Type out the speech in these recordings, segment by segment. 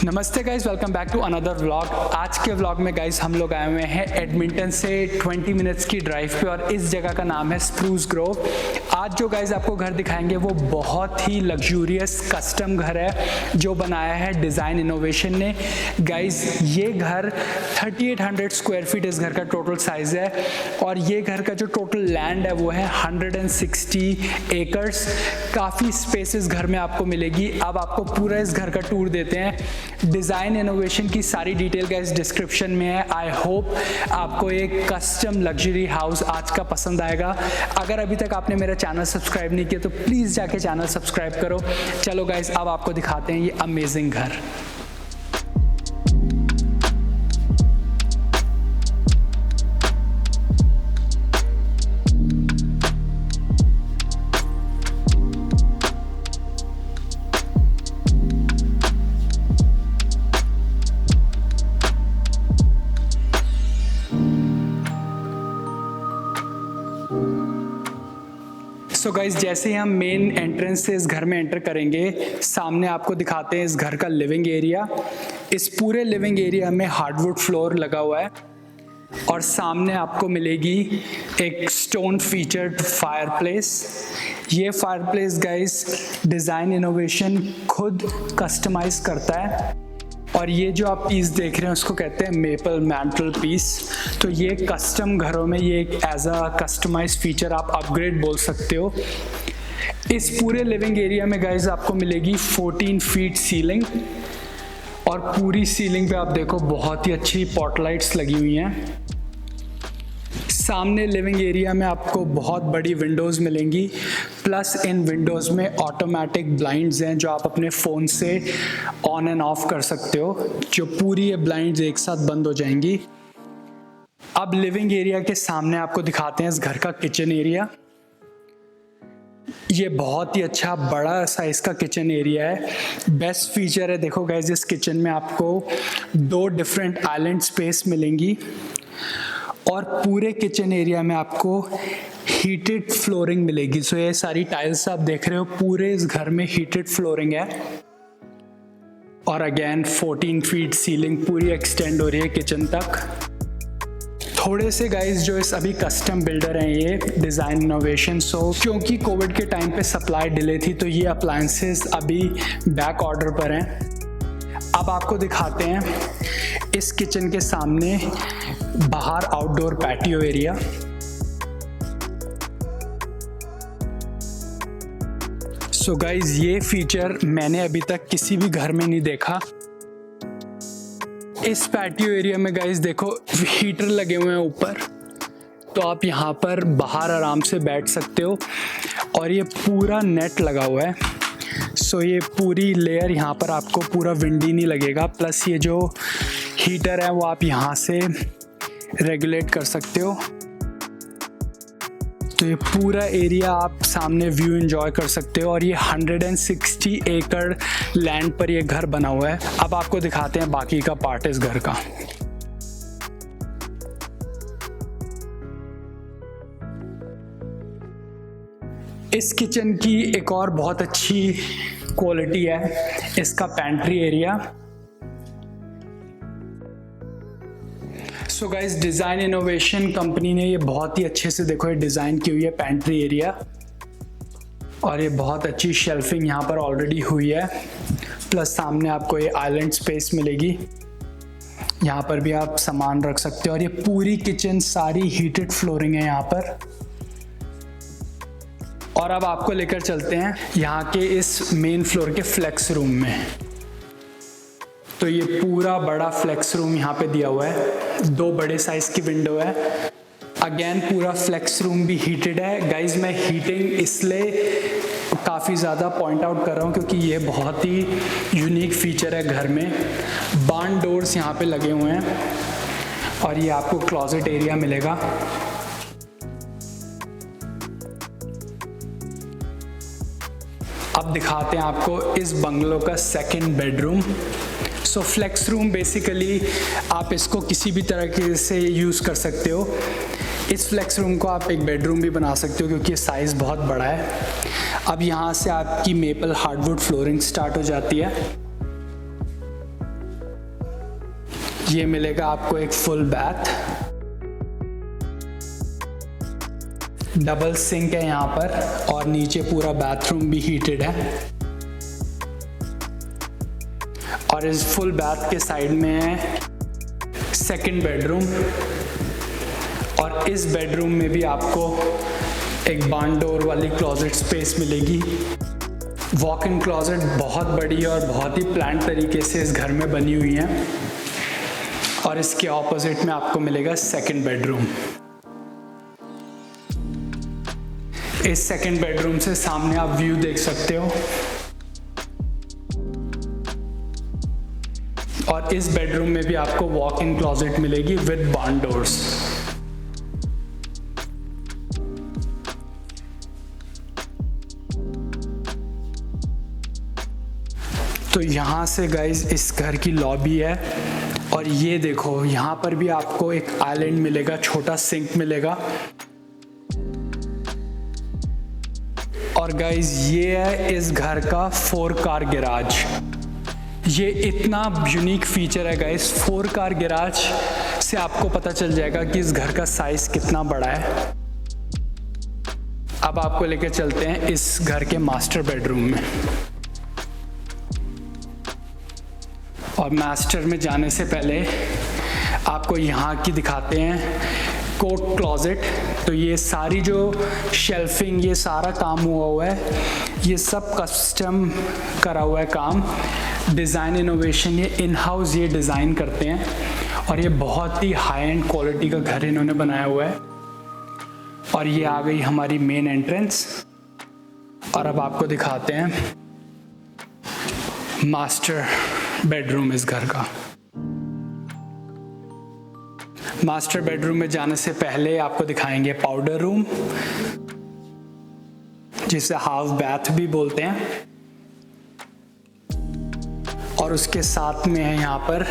नमस्ते guys, welcome back to another vlog. आज के व्लॉग में गाइज हम लोग आए हुए हैं एडमिंटन से 20 मिनट्स की ड्राइव पे और इस जगह का नाम है स्प्रूस ग्रोव। आज जो गाइज आपको घर दिखाएंगे वो बहुत ही लग्जूरियस कस्टम घर है जो बनाया है डिज़ाइन इनोवेशन ने। गाइज ये घर 3800 स्क्वायर फीट इस घर का टोटल साइज़ है और ये घर का जो टोटल लैंड है वो है 160 एकर्स। काफ़ी स्पेस इस घर में आपको मिलेगी। अब आपको पूरा इस घर का टूर देते हैं। डिज़ाइन इनोवेशन की सारी डिटेल का इस डिस्क्रिप्शन में है। आई होप आपको एक कस्टम लग्जरी हाउस आज का पसंद आएगा। अगर अभी तक आपने मेरा चैनल सब्सक्राइब नहीं किया तो प्लीज़ जाके चैनल सब्सक्राइब करो। चलो गाइस, अब आपको दिखाते हैं ये अमेजिंग घर। सो गाइज, जैसे ही हम मेन एंट्रेंस से इस घर में एंटर करेंगे, सामने आपको दिखाते हैं इस घर का लिविंग एरिया। इस पूरे लिविंग एरिया में हार्डवुड फ्लोर लगा हुआ है और सामने आपको मिलेगी एक स्टोन फीचर्ड फायरप्लेस। ये फायरप्लेस गाइज डिज़ाइन इनोवेशन खुद कस्टमाइज करता है और ये जो आप पीस देख रहे हैं उसको कहते हैं मेपल मैंटल पीस। तो ये कस्टम घरों में ये एक एज अ कस्टमाइज फीचर आप अपग्रेड बोल सकते हो। इस पूरे लिविंग एरिया में गाइज आपको मिलेगी 14 फीट सीलिंग और पूरी सीलिंग पे आप देखो बहुत ही अच्छी पॉट लाइट्स लगी हुई हैं। सामने लिविंग एरिया में आपको बहुत बड़ी विंडोज़ मिलेंगी, प्लस इन विंडोज़ में ऑटोमेटिक ब्लाइंड्स हैं जो आप अपने फ़ोन से ऑन एंड ऑफ कर सकते हो, जो पूरी ये ब्लाइंड्स एक साथ बंद हो जाएंगी। अब लिविंग एरिया के सामने आपको दिखाते हैं इस घर का किचन एरिया। ये बहुत ही अच्छा बड़ा साइज का किचन एरिया है। बेस्ट फीचर है, देखो गाइस, इस किचन में आपको 2 डिफरेंट आइलैंड स्पेस मिलेंगी और पूरे किचन एरिया में आपको हीटेड फ्लोरिंग मिलेगी। सो ये सारी टाइल्स आप देख रहे हो, पूरे इस घर में हीटेड फ्लोरिंग है और अगेन 14 फीट सीलिंग पूरी एक्सटेंड हो रही है किचन तक। थोड़े से गाइस जो इस अभी कस्टम बिल्डर हैं ये डिज़ाइन इनोवेशन, सो क्योंकि कोविड के टाइम पे सप्लाई डिले थी तो ये अप्लायंसेस अभी बैक ऑर्डर पर हैं। अब आपको दिखाते हैं इस किचन के सामने बाहर outdoor patio area. So guys, ये फीचर मैंने अभी तक किसी भी घर में नहीं देखा। इस पैटियो एरिया में गाइज देखो हीटर लगे हुए हैं ऊपर, तो आप यहाँ पर बाहर आराम से बैठ सकते हो और ये पूरा नेट लगा हुआ है। सो ये पूरी लेयर यहाँ पर आपको पूरा विंडी नहीं लगेगा, प्लस ये जो हीटर है वो आप यहाँ से रेगुलेट कर सकते हो। तो ये पूरा एरिया आप सामने व्यू एंजॉय कर सकते हो और ये 160 एकड़ लैंड पर ये घर बना हुआ है। अब आपको दिखाते हैं बाकी का पार्ट इस घर का। इस किचन की एक और बहुत अच्छी क्वालिटी है इसका pantry area. So guys, design innovation company ने ये बहुत ही अच्छे से देखो ये डिज़ाइन की हुई है पैंट्री एरिया और ये बहुत अच्छी शेल्फिंग यहाँ पर ऑलरेडी हुई है। प्लस सामने आपको ये आइलैंड स्पेस मिलेगी, यहाँ पर भी आप सामान रख सकते हो और ये पूरी किचन सारी हीटेड फ्लोरिंग है यहाँ पर। और अब आपको लेकर चलते हैं यहाँ के इस मेन फ्लोर के फ्लेक्स रूम में। तो ये पूरा बड़ा फ्लेक्स रूम यहाँ पे दिया हुआ है, 2 बड़े साइज की विंडो है। अगेन पूरा फ्लेक्स रूम भी हीटेड है। गाइज, मैं हीटिंग इसलिए काफ़ी ज़्यादा पॉइंट आउट कर रहा हूँ क्योंकि ये बहुत ही यूनिक फीचर है घर में। बार्न डोर्स यहाँ पे लगे हुए हैं और ये आपको क्लोजेट एरिया मिलेगा। अब दिखाते हैं आपको इस बंगलो का सेकंड बेडरूम। सो फ्लेक्स रूम बेसिकली आप इसको किसी भी तरह से यूज़ कर सकते हो। इस फ्लेक्स रूम को आप एक बेडरूम भी बना सकते हो क्योंकि साइज़ बहुत बड़ा है। अब यहाँ से आपकी मेपल हार्डवुड फ्लोरिंग स्टार्ट हो जाती है। ये मिलेगा आपको एक फुल बैथ, डबल सिंक है यहाँ पर, और नीचे पूरा बाथरूम भी हीटेड है। और इस फुल बैथ के साइड में है सेकंड बेडरूम, और इस बेडरूम में भी आपको एक बार्न डोर वाली क्लोजेट स्पेस मिलेगी। वॉक इन क्लोजेट बहुत बड़ी और बहुत ही प्लान्ड तरीके से इस घर में बनी हुई है। और इसके ऑपोजिट में आपको मिलेगा सेकंड बेडरूम। इस सेकंड बेडरूम से सामने आप व्यू देख सकते हो, और इस बेडरूम में भी आपको वॉक इन क्लोजेट मिलेगी विद बार्न डोर्स। तो यहाँ से गाइज इस घर की लॉबी है, और ये देखो यहाँ पर भी आपको एक आइलैंड मिलेगा, छोटा सिंक मिलेगा। और गाइज ये है इस घर का 4 कार गैराज। ये इतना यूनिक फीचर है गाइज, 4 कार गैराज से आपको पता चल जाएगा कि इस घर का साइज कितना बड़ा है। अब आपको लेकर चलते हैं इस घर के मास्टर बेडरूम में। और मास्टर में जाने से पहले आपको यहाँ की दिखाते हैं कोट क्लोजेट। तो ये सारी जो शेल्फिंग, ये सारा काम हुआ है, ये सब कस्टम करा हुआ है काम, डिज़ाइन इनोवेशन, ये इन हाउस ये डिज़ाइन करते हैं। और ये बहुत ही हाई एंड क्वालिटी का घर इन्होंने बनाया हुआ है। और ये आ गई हमारी मेन एंट्रेंस। और अब आपको दिखाते हैं मास्टर बेडरूम इस घर का। मास्टर बेडरूम में जाने से पहले आपको दिखाएंगे पाउडर रूम, जिसे हाफ बैथ भी बोलते हैं। और उसके साथ में है यहाँ पर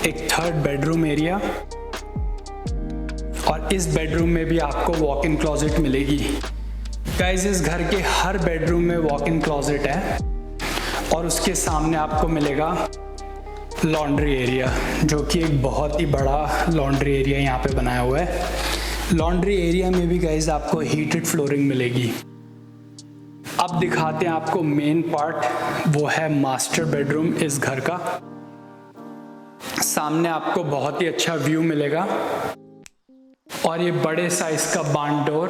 एक थर्ड बेडरूम एरिया, और इस बेडरूम में भी आपको वॉक इन क्लोजेट मिलेगी। गाइस इस घर के हर बेडरूम में वॉक इन क्लोजेट है। और उसके सामने आपको मिलेगा लॉन्ड्री एरिया, जो कि एक बहुत ही बड़ा लॉन्ड्री एरिया यहाँ पे बनाया हुआ है। लॉन्ड्री एरिया में भी गाइस आपको हीटेड फ्लोरिंग मिलेगी। अब दिखाते हैं आपको मेन पार्ट, वो है मास्टर बेडरूम इस घर का। सामने आपको बहुत ही अच्छा व्यू मिलेगा, और ये बड़े साइज का बार्न डोर।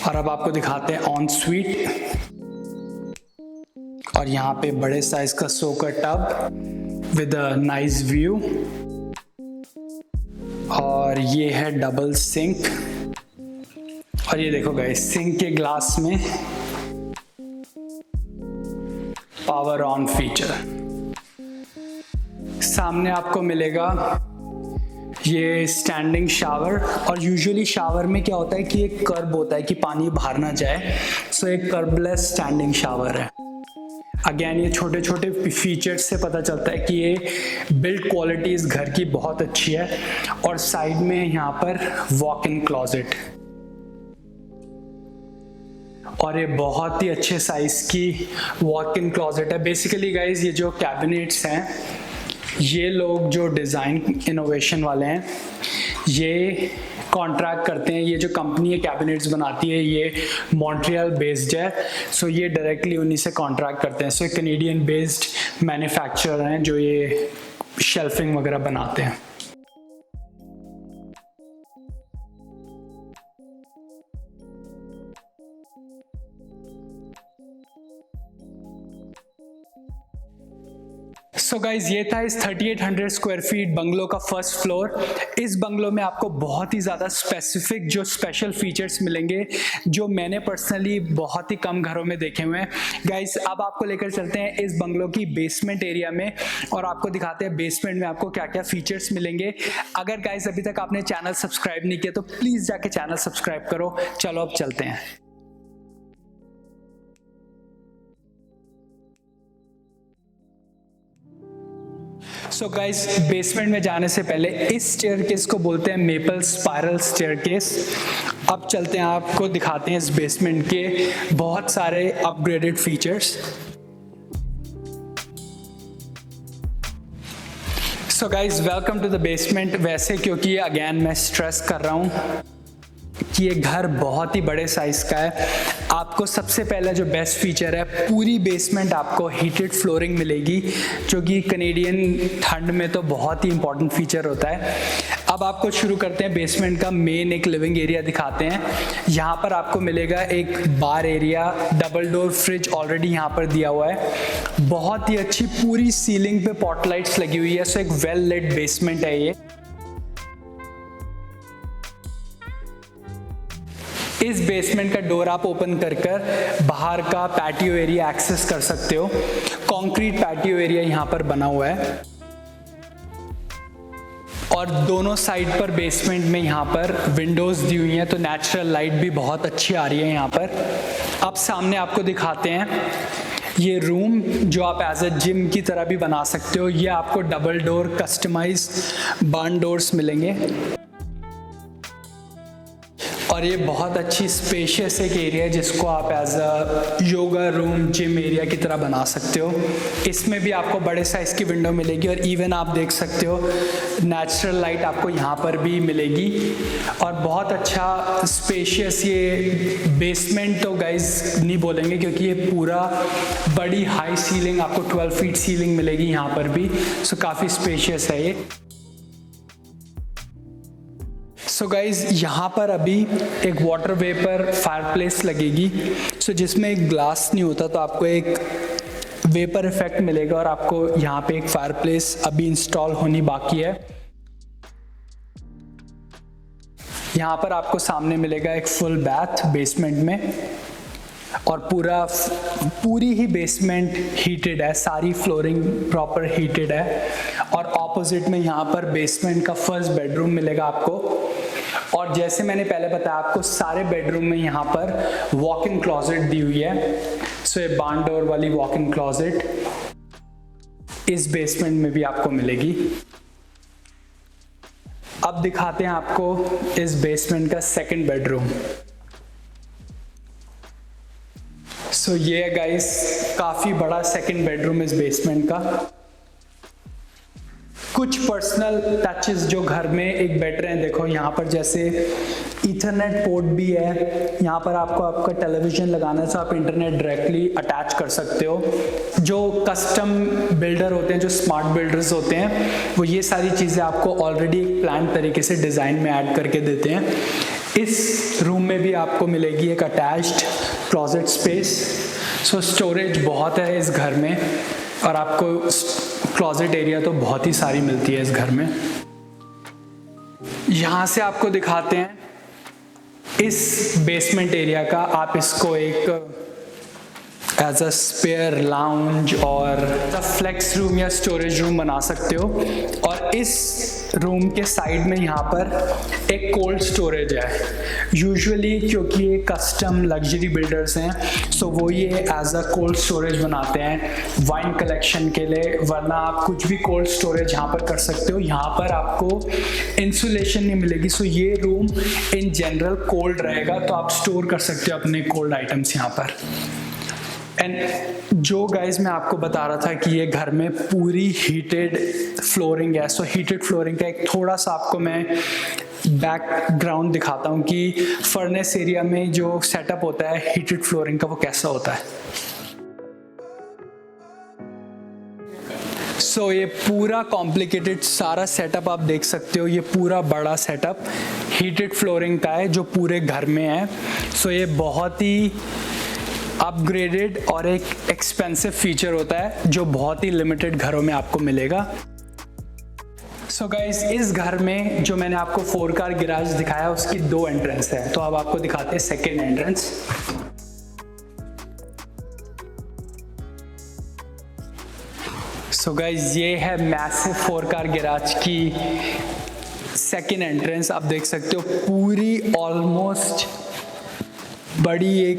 और अब आपको दिखाते हैं ऑन स्वीट, और यहाँ पे बड़े साइज का सोकर tub with a nice view. और ये है डबल सिंक, और ये देखो गाइस सिंक के ग्लास में पावर ऑन फीचर। सामने आपको मिलेगा ये स्टैंडिंग शावर। और यूजुअली शावर में क्या होता है कि एक कर्ब होता है कि पानी बाहर ना जाए, सो एक कर्बलेस स्टैंडिंग शावर है। अगेन ये छोटे छोटे फीचर्स से पता चलता है कि ये बिल्ड क्वालिटी इस घर की बहुत अच्छी है। और साइड में यहाँ पर वॉक इन क्लोजेट, और ये बहुत ही अच्छे साइज की वॉक इन क्लोजेट है। बेसिकली गाइज ये जो कैबिनेट्स हैं, ये लोग जो डिज़ाइन इनोवेशन वाले हैं, ये कॉन्ट्रैक्ट करते हैं। ये जो कंपनी है कैबिनेट्स बनाती है, ये मॉन्ट्रियल बेस्ड है, सो ये डायरेक्टली उन्हीं से कॉन्ट्रैक्ट करते हैं। सो कैनेडियन बेस्ड मैन्युफैक्चरर हैं जो ये शेल्फिंग वगैरह बनाते हैं। सो गाइज ये था इस 3800 स्क्वायर फीट बंगलो का फर्स्ट फ्लोर। इस बंगलो में आपको बहुत ही ज़्यादा स्पेसिफिक जो स्पेशल फीचर्स मिलेंगे, जो मैंने पर्सनली बहुत ही कम घरों में देखे हुए हैं। गाइज अब आपको लेकर चलते हैं इस बंगलो की बेसमेंट एरिया में, और आपको दिखाते हैं बेसमेंट में आपको क्या क्या फीचर्स मिलेंगे। अगर गाइज अभी तक आपने चैनल सब्सक्राइब नहीं किया तो प्लीज़ जाके चैनल सब्सक्राइब करो। चलो अब चलते हैं। सो गाइज बेसमेंट में जाने से पहले इस स्टेयरकेस को बोलते हैं मेपल स्पाइरल स्टेयरकेस। अब चलते हैं, आपको दिखाते हैं इस बेसमेंट के बहुत सारे upgraded features. So guys welcome to the basement. वैसे क्योंकि अगेन मैं स्ट्रेस कर रहा हूँ कि ये घर बहुत ही बड़े साइज़ का है, आपको सबसे पहला जो बेस्ट फीचर है, पूरी बेसमेंट आपको हीटेड फ्लोरिंग मिलेगी, जो कि कनेडियन ठंड में तो बहुत ही इंपॉर्टेंट फीचर होता है। अब आपको शुरू करते हैं बेसमेंट का मेन एक लिविंग एरिया दिखाते हैं। यहाँ पर आपको मिलेगा एक बार area, double door fridge already यहाँ पर दिया हुआ है, बहुत ही अच्छी पूरी सीलिंग पे पॉट लाइट्स लगी हुई है। सो एक वेल लेट बेसमेंट है ये। इस बेसमेंट का डोर आप ओपन कर बाहर का पैटियो एरिया एक्सेस कर सकते हो। कंक्रीट पैटियो एरिया यहाँ पर बना हुआ है और दोनों साइड पर बेसमेंट में यहाँ पर विंडोज दी हुई हैं, तो नेचुरल लाइट भी बहुत अच्छी आ रही है यहाँ पर। अब सामने आपको दिखाते हैं ये रूम, जो आप एज अ जिम की तरह भी बना सकते हो। ये आपको डबल डोर कस्टमाइज बार्न डोर्स मिलेंगे और ये बहुत अच्छी स्पेशियस एक एरिया है जिसको आप as a yoga room, gym area की तरह बना सकते हो। इसमें भी आपको बड़े साइज़ की विंडो मिलेगी और इवन आप देख सकते हो नेचुरल लाइट आपको यहाँ पर भी मिलेगी और बहुत अच्छा स्पेशियस ये बेसमेंट तो गाइज नहीं बोलेंगे क्योंकि ये पूरा बड़ी हाई सीलिंग, आपको 12 फीट सीलिंग मिलेगी यहाँ पर भी। सो काफ़ी स्पेशियस है ये। सो गाइज यहाँ पर अभी एक वाटर वेपर फायरप्लेस लगेगी, सो जिसमें एक ग्लास नहीं होता, तो आपको एक वेपर इफेक्ट मिलेगा और आपको यहाँ पे एक फायरप्लेस अभी इंस्टॉल होनी बाकी है। यहाँ पर आपको सामने मिलेगा एक फुल बैथ बेसमेंट में और पूरी ही बेसमेंट हीटेड है, सारी फ्लोरिंग प्रॉपर हीटेड है। और ऑपोजिट में यहाँ पर बेसमेंट का फर्स्ट बेडरूम मिलेगा आपको। और जैसे मैंने पहले बताया आपको, सारे बेडरूम में यहाँ पर वॉक इन क्लॉजेट दी हुई है। सो ये बार्न डोर वाली वॉक इन क्लॉजेट इस बेसमेंट में भी आपको मिलेगी। अब दिखाते हैं आपको इस बेसमेंट का सेकंड बेडरूम। सो ये गाइस काफी बड़ा सेकंड बेडरूम इस बेसमेंट का। कुछ पर्सनल टचेस जो घर में एक बेटर हैं, देखो यहाँ पर जैसे ईथरनेट पोर्ट भी है, यहाँ पर आपको आपका टेलीविजन लगाना है तो आप इंटरनेट डायरेक्टली अटैच कर सकते हो। जो कस्टम बिल्डर होते हैं, जो स्मार्ट बिल्डर्स होते हैं, वो ये सारी चीज़ें आपको ऑलरेडी एक प्लान तरीके से डिज़ाइन में ऐड करके देते हैं। इस रूम में भी आपको मिलेगी एक अटैच्ड क्लॉजेट स्पेस। सो स्टोरेज बहुत है इस घर में और आपको क्लॉजेट एरिया तो बहुत ही सारी मिलती है इस घर में। यहाँ से आपको दिखाते हैं इस बेसमेंट एरिया का, आप इसको एक एज अ स्पेयर लाउंज और फ्लेक्स रूम या स्टोरेज रूम बना सकते हो। और इस रूम के साइड में यहाँ पर एक कोल्ड स्टोरेज है। यूजुअली क्योंकि ये कस्टम लग्जरी बिल्डर्स हैं, सो वो ये एज अ कोल्ड स्टोरेज बनाते हैं वाइन कलेक्शन के लिए, वरना आप कुछ भी कोल्ड स्टोरेज यहाँ पर कर सकते हो। यहाँ पर आपको इंसुलेशन नहीं मिलेगी, सो ये रूम इन जनरल कोल्ड रहेगा, तो आप स्टोर कर सकते हो अपने कोल्ड आइटम्स यहाँ पर। एंड जो गाइज मैं आपको बता रहा था कि ये घर में पूरी हीटेड फ्लोरिंग है, सो हीटेड फ्लोरिंग का एक थोड़ा सा आपको मैं बैकग्राउंड दिखाता हूँ कि फर्नेस एरिया में जो सेटअप होता है हीटेड फ्लोरिंग का वो कैसा होता है। सो ये पूरा कॉम्प्लिकेटेड सारा सेटअप आप देख सकते हो, ये पूरा बड़ा सेटअप हीटेड फ्लोरिंग का है जो पूरे घर में है। सो ये बहुत ही अपग्रेडेड और एक एक्सपेंसिव फीचर होता है जो बहुत ही लिमिटेड घरों में आपको मिलेगा। सो गाइज इस घर में जो मैंने आपको 4 कार गैराज दिखाया उसकी 2 एंट्रेंस है, तो अब आपको दिखाते हैं सेकेंड एंट्रेंस। सो गाइज ये है मैसिव 4 कार गैराज की सेकेंड एंट्रेंस। आप देख सकते हो पूरी ऑलमोस्ट बड़ी एक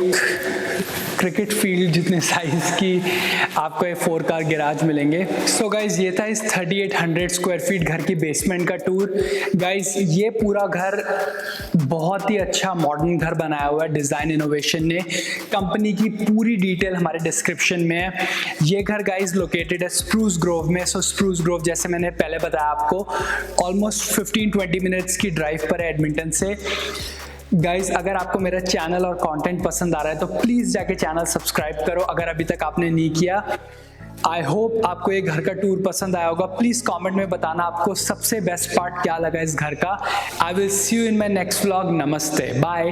क्रिकेट फील्ड जितने साइज की आपको ये 4 कार गैराज मिलेंगे। सो गाइज ये था इस 3800 स्क्वायर फीट घर की बेसमेंट का टूर। गाइज ये पूरा घर बहुत ही अच्छा मॉडर्न घर बनाया हुआ है डिज़ाइन इनोवेशन ने। कंपनी की पूरी डिटेल हमारे डिस्क्रिप्शन में है। ये घर गाइज लोकेटेड है स्प्रूस ग्रोव में। सो स्प्रूस ग्रोव जैसे मैंने पहले बताया आपको ऑलमोस्ट 15-20 मिनट्स की ड्राइव पर है एडमिंटन से। गाइज अगर आपको मेरा चैनल और कंटेंट पसंद आ रहा है तो प्लीज़ जाके चैनल सब्सक्राइब करो अगर अभी तक आपने नहीं किया। आई होप आपको ये घर का टूर पसंद आया होगा। प्लीज़ कमेंट में बताना आपको सबसे बेस्ट पार्ट क्या लगा इस घर का। I will see you in my next vlog. नमस्ते, बाय।